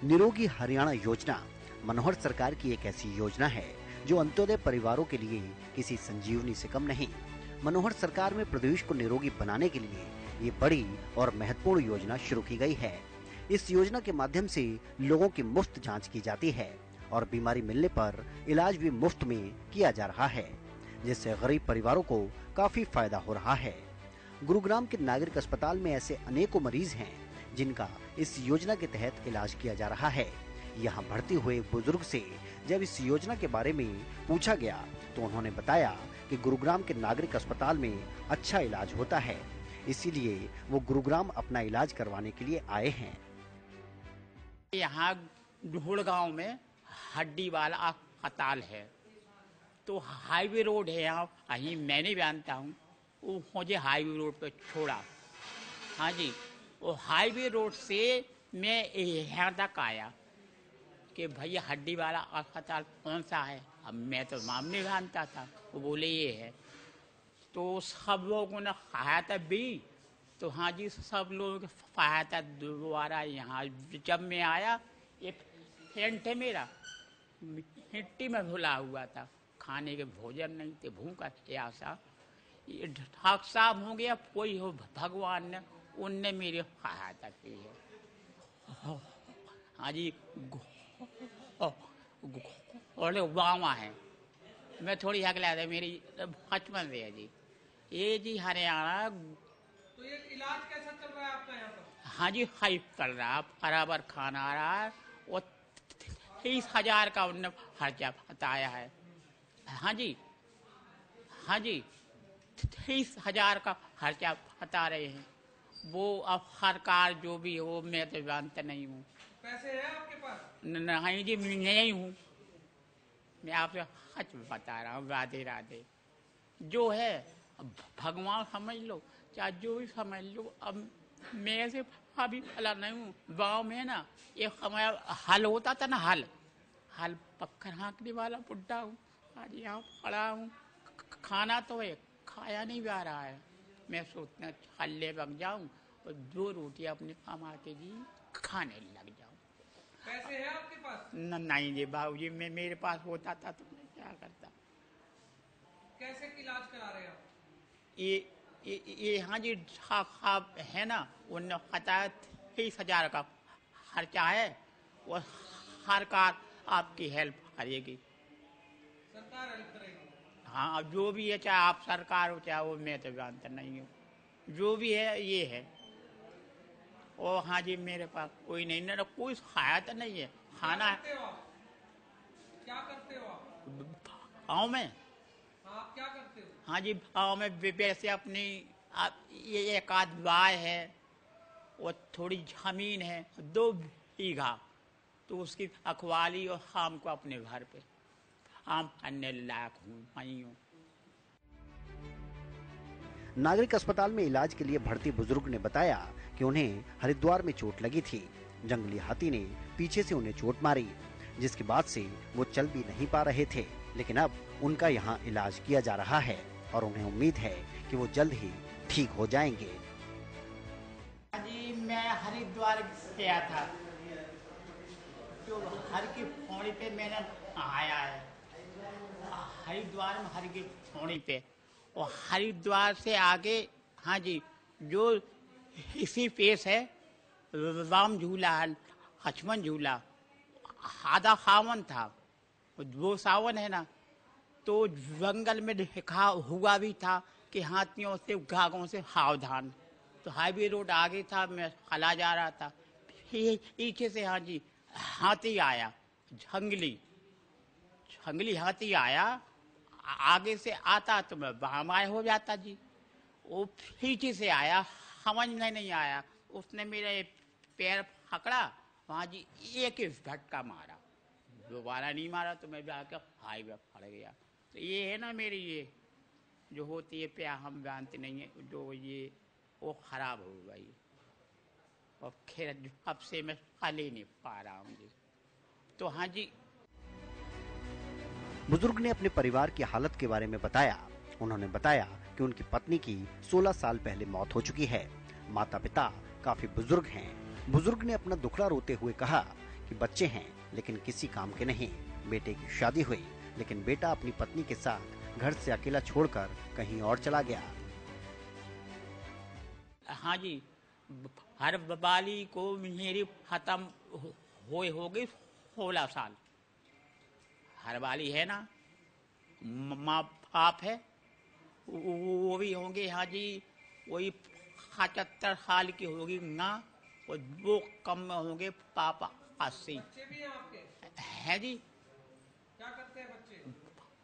निरोगी हरियाणा योजना मनोहर सरकार की एक ऐसी योजना है जो अंत्योदय परिवारों के लिए किसी संजीवनी से कम नहीं। मनोहर सरकार में प्रदेश को निरोगी बनाने के लिए ये बड़ी और महत्वपूर्ण योजना शुरू की गई है। इस योजना के माध्यम से लोगों की मुफ्त जांच की जाती है और बीमारी मिलने पर इलाज भी मुफ्त में किया जा रहा है, जिससे गरीब परिवारों को काफी फायदा हो रहा है। गुरुग्राम के नागरिक अस्पताल में ऐसे अनेकों मरीज हैं जिनका इस योजना के तहत इलाज किया जा रहा है। यहाँ भर्ती हुए बुजुर्ग से जब इस योजना के बारे में पूछा गया तो उन्होंने बताया कि गुरुग्राम के नागरिक अस्पताल में अच्छा इलाज होता है, इसीलिए वो गुरुग्राम अपना इलाज करवाने के लिए आए हैं। यहाँ गुड़गांव में हड्डी वाला अस्पताल है, तो हाईवे रोड है यहाँ, यहीं मैंने जानता हूँ, वो मुझे हाईवे रोड पे छोड़ा। हाँ जी, वो हाईवे रोड से मैं यहाँ तक आया कि भैया हड्डी वाला अस्पताल कौन सा है। अब मैं तो नाम नहीं जानता था, वो बोले ये है। तो सब लोगों ने सहायता भी, तो हाँ जी सब लोग सहायता द्वारा यहाँ जब मैं आया, ये टेंट है मेरा, मिट्टी में धुला हुआ था, खाने के भोजन नहीं थे, भूखा प्यासा। ये डॉक्टर साहब हो गया, कोई हो भगवान ने, उनने मेरी सहायता की है। हाँ जी, और वामा है, मैं थोड़ी अगला था, मेरी बचपन से है जी। ये जी हरियाणा। तो ये इलाज कैसा चल रहा है आपका यहाँ पर? हाँ जी, हाइप चल रहा है, बराबर खाना आ रहा है, और 30,000 का उनने खर्चा बताया है। हाँ जी, हाँ जी, 30,000 का खर्चा बता रहे हैं। वो अब सरकार जो भी हो, मैं तो जानता नहीं हूँ। पैसे हैं आपके पास? नहीं जी, मैं नहीं हूँ, मैं आपसे सच बता रहा हूँ। राधे राधे। जो है भगवान समझ लो, चाहे जो भी समझ लो। अब मैं से अभी फला नहीं हूँ। गाँव में ना एक समय हल होता था ना, हल पक्कर हाँकने वाला बुड्ढा हूँ। आज यहाँ खड़ा हूँ, खाना तो है, खाया नहीं जा रहा है। मैं सोचना हल्ले लग जाऊँ और 2 रोटियाँ अपने कमा के जी खाने लग जाऊँ। पैसे हैं आपके पास? नहीं जी बाबूजी, मैं मेरे पास होता था तो मैं क्या करता। कैसे इलाज करा रहे हैं आप? ये हाँ जी साहब है ना, उन्होंने बताया 30,000 का खर्चा है, वो सरकार आपकी हेल्प करेगी। सरकार हेल्प करेगी? हाँ, अब जो भी है, चाहे आप सरकार हो चाहे वो, मैं तो जानता नहीं हूँ। जो भी है ये है। ओ हाँ जी, मेरे पास कोई नहीं, ना कोई सहायता नहीं है। खाना क्या करते हो आप? गाँव में? हाँ, आप क्या करते हो? हाँ जी, गाँव में वैसे अपनी ये एक आध गाय है और थोड़ी जमीन है 2 बीघा, तो उसकी अखवाली और शाम को अपने घर पे आम अन्य लायक हूँ, वहीं हूँ। नागरिक अस्पताल में इलाज के लिए भर्ती बुजुर्ग ने बताया कि उन्हें हरिद्वार में चोट लगी थी। जंगली हाथी ने पीछे से उन्हें चोट मारी, जिसके बाद से वो चल भी नहीं पा रहे थे, लेकिन अब उनका यहाँ इलाज किया जा रहा है और उन्हें उम्मीद है कि वो जल्द ही ठीक हो जाएंगे। जी मैं हरिद्वार गया था, जो हर की पौड़ी पे मैंने आया है, हरिद्वार में हर की पौड़ी पे, और हरिद्वार से आगे हाँ जी जो इसी पेश है राम झूला है, लक्ष्मण झूला, आधा सावन था, वो सावन है ना, तो जंगल में देखा हुआ भी था कि हाथियों से घाघों से सावधान। तो हाईवे रोड आगे था, मैं खला जा रहा था, पीछे से हाँ जी हाथी आया, जंगली हाथी आया, आगे से आता तो मैं बामाए हो जाता जी। वो पीछे से आया, समझ में नहीं आया, उसने मेरे पैर पकड़ा, वहाँ जी एक ही झटका मारा, दोबारा नहीं मारा, तो मैं जाकर हाईवे पड़ गया। तो ये है ना मेरी ये जो होती है प्यार, हम जानते नहीं है, जो ये वो खराब हो गई, और खैर अब से मैं खा ही नहीं पा रहा हूँ जी। तो हाँ जी, बुजुर्ग ने अपने परिवार की हालत के बारे में बताया। उन्होंने बताया कि उनकी पत्नी की 16 साल पहले मौत हो चुकी है। माता पिता काफी बुजुर्ग हैं। बुजुर्ग ने अपना दुखड़ा रोते हुए कहा कि बच्चे हैं लेकिन किसी काम के नहीं। बेटे की शादी हुई लेकिन बेटा अपनी पत्नी के साथ घर से अकेला छोड़कर कहीं और चला गया। हाँ जी, हर वाली को मेरी खत्म हो गई 16 साल। हर वाली है ना, माँ बाप है, वो भी होंगे हाँ जी, वही 75 साल की होगी ना, और वो कम में होंगे पापा 80। बच्चे भी हैं आपके? है जी, क्या करते हैं बच्चे?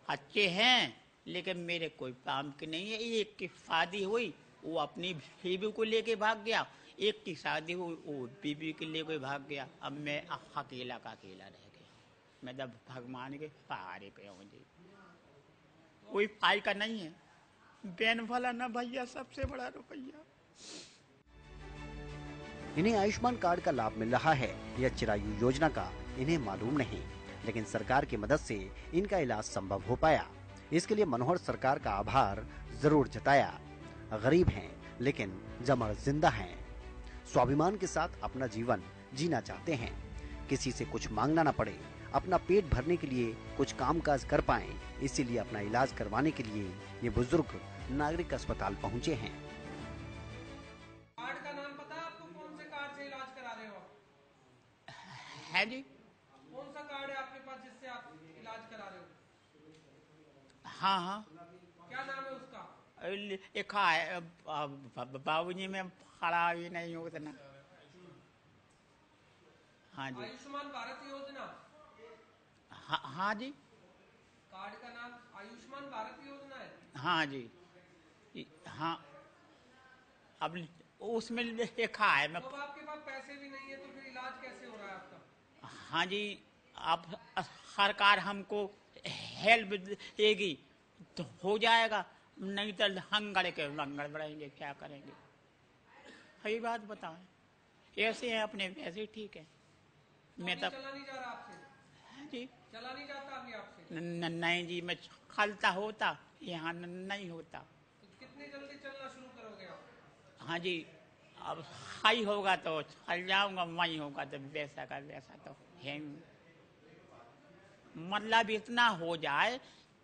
अच्छे हैं लेकिन मेरे कोई काम के नहीं है। एक की शादी हुई, वो अपनी बीवी को लेके भाग गया। एक की शादी हुई, वो बीवी के लेके भाग गया। अब मैं अकेला का अकेला रह गया। मैं जब भगवान के सहारे पे हूँ जी, कोई पाई का नहीं है। बैन वाला ना भैया, सबसे बड़ा रुपया। इन्हें आयुष्मान कार्ड का लाभ मिल रहा है या चिरायु योजना का इन्हें मालूम नहीं, लेकिन सरकार की मदद से इनका इलाज संभव हो पाया। इसके लिए मनोहर सरकार का आभार जरूर जताया। गरीब हैं लेकिन जमर जिंदा हैं, स्वाभिमान के साथ अपना जीवन जीना चाहते हैं। किसी से कुछ मांगना न पड़े, अपना पेट भरने के लिए कुछ कामकाज कर पाएं, इसीलिए अपना इलाज करवाने के लिए ये बुजुर्ग नागरिक अस्पताल पहुंचे हैं। कार्ड का नाम पता है आपको? कौन से कार्ड से इलाज करा रहे हो आप? है जी, कौन सा कार्ड है आपके पास जिससे आप इलाज करा रहे हो? हाँ हाँ, क्या नाम है उसका? लिखा है बाबूजी, में खड़ा भी नहीं होता ना। हाँ जी, आयुष्मान भारत योजना। हाँ जी, कार्ड का नाम आयुष्मान भारत योजना है। हाँ जी, हाँ। अब उसमें लिखा है। मैं तो अब आपके पास पैसे भी नहीं है तो फिर इलाज कैसे हो रहा है आपका? हाँ जी, अब सरकार हमको हेल्प देगी तो हो जाएगा, नहीं तो हंगड़ के लंगड़ बढ़ेंगे, क्या करेंगे? सही बात बताएं। ऐसे हैं अपने वैसे ठीक है। मैं तो तब चला नहीं जा रहा आपसे? हाँ जी, चला नहीं जाता अभी आपसे? नहीं जी, मैं खलता होता, यहाँ नहीं होता। तो कितनी जल्दी चलना शुरू करोगे आप? हाँ जी, अब सही होगा तो चल जाऊंगा, वही होगा तो वैसा का वैसा तो है। मतलब इतना हो जाए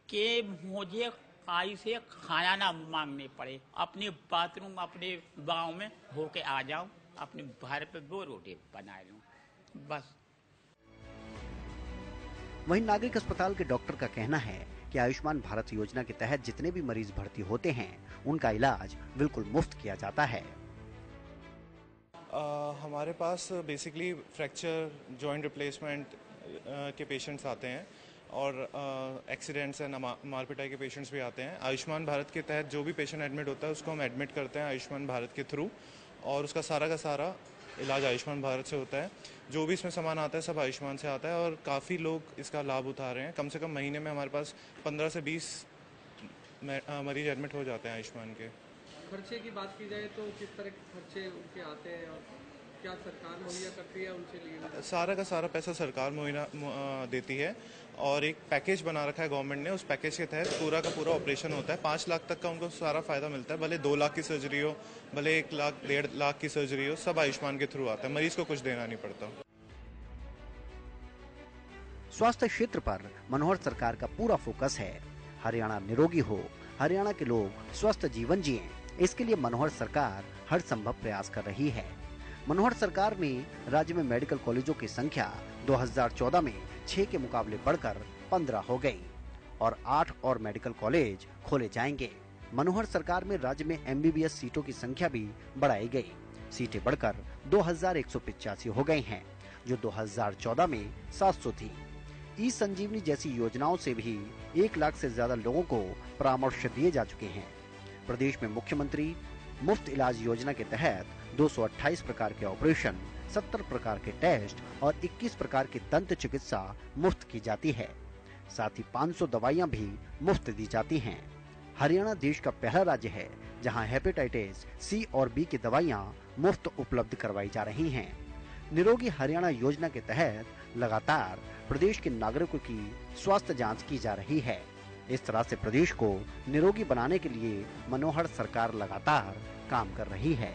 कि मुझे काई से खाना ना मांगने पड़े, अपने बाथरूम अपने गांव में होके आ जाऊं, अपने घर पे 2 रोटी बना लूं, बस। वहीं नागरिक अस्पताल के डॉक्टर का कहना है कि आयुष्मान भारत योजना के तहत जितने भी मरीज भर्ती होते हैं उनका इलाज बिल्कुल मुफ्त किया जाता है। हमारे पास बेसिकली फ्रैक्चर, जॉइंट रिप्लेसमेंट के पेशेंट्स आते हैं और एक्सीडेंट्स एंड मार पिटाई के पेशेंट्स भी आते हैं। आयुष्मान भारत के तहत जो भी पेशेंट एडमिट होता है उसको हम एडमिट करते हैं आयुष्मान भारत के थ्रू, और उसका सारा का सारा इलाज आयुष्मान भारत से होता है। जो भी इसमें सामान आता है सब आयुष्मान से आता है और काफ़ी लोग इसका लाभ उठा रहे हैं। कम से कम महीने में हमारे पास 15 से 20 मरीज एडमिट हो जाते हैं आयुष्मान के। खर्चे की बात की जाए तो किस तरह के खर्चे उनके आते हैं और क्या सरकार मुहैया करती है उनके लिए? सारा का सारा पैसा सरकार मुहैया देती है और एक पैकेज बना रखा है गवर्नमेंट ने। उस पैकेज के तहत पूरा का पूरा ऑपरेशन होता है। 5 लाख तक का उनको सारा फायदा मिलता है। भले 2 लाख की सर्जरी हो, भले 1 लाख 1.5 लाख की सर्जरी हो, सब आयुष्मान के थ्रू आता है। मरीज को कुछ देना नहीं पड़ता। स्वास्थ्य क्षेत्र पर मनोहर सरकार का पूरा फोकस है। हरियाणा निरोगी हो, हरियाणा के लोग स्वस्थ जीवन जिएं, इसके लिए मनोहर सरकार हर संभव प्रयास कर रही है। मनोहर सरकार में राज्य में मेडिकल कॉलेजों की संख्या 2014 में 6 के मुकाबले बढ़कर 15 हो गई और 8 और मेडिकल कॉलेज खोले जाएंगे। मनोहर सरकार में राज्य में MBBS सीटों की संख्या भी बढ़ाई गई। सीटें बढ़कर 2185 हो गई हैं, जो 2014 में 700 थी। ई संजीवनी जैसी योजनाओं से भी 1 लाख से ज्यादा लोगों को परामर्श दिए जा चुके हैं। प्रदेश में मुख्यमंत्री मुफ्त इलाज योजना के तहत 228 प्रकार के ऑपरेशन, 70 प्रकार के टेस्ट और 21 प्रकार की दंत चिकित्सा मुफ्त की जाती है। साथ ही 500 दवाइयां भी मुफ्त दी जाती हैं। हरियाणा देश का पहला राज्य है जहां हेपेटाइटिस C और B की दवाइयां मुफ्त उपलब्ध करवाई जा रही हैं। निरोगी हरियाणा योजना के तहत लगातार प्रदेश के नागरिकों की स्वास्थ्य जांच की जा रही है। इस तरह से प्रदेश को निरोगी बनाने के लिए मनोहर सरकार लगातार काम कर रही है।